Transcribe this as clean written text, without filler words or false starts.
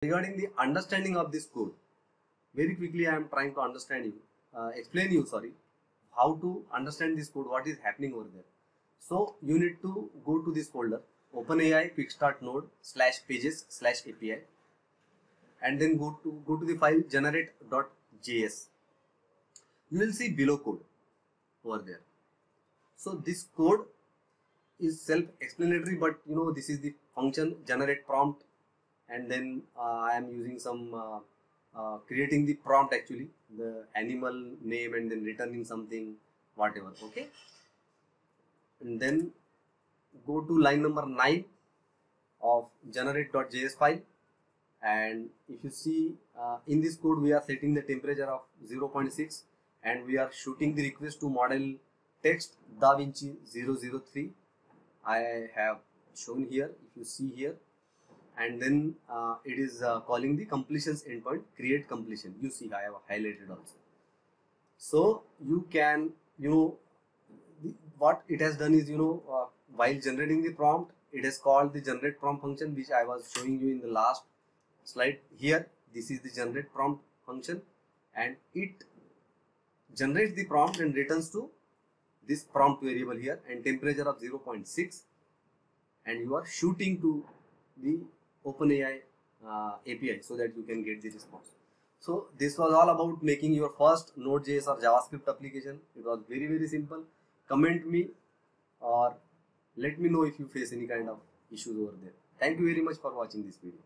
Regarding the understanding of this code, very quickly I am trying to explain you how to understand this code, what is happening over there. So you need to go to this folder, OpenAI Quickstart Node /pages/API, and then go to the file generate.js. You will see below code over there. So this code is self-explanatory, but this is the function generate prompt, and then I am using some creating the prompt, actually the animal name, and then returning something, whatever. Okay, and then go to line number 9 of generate.js file, and if you see in this code we are setting the temperature of 0.6, and we are shooting the request to model text DaVinci 003. I have shown here, if you see here, and then it is calling the completions endpoint, create completion. You see I have highlighted also. So you can, what it has done is, while generating the prompt, it has called the generate prompt function, which I was showing you in the last slide. Here this is the generate prompt function, and it generates the prompt and returns to this prompt variable here, and temperature of 0.6, and you are shooting to the OpenAI API so that you can get the response. So this was all about making your first Node.js or JavaScript application. It was very, very simple. Comment me or let me know if you face any kind of issues over there. Thank you very much for watching this video.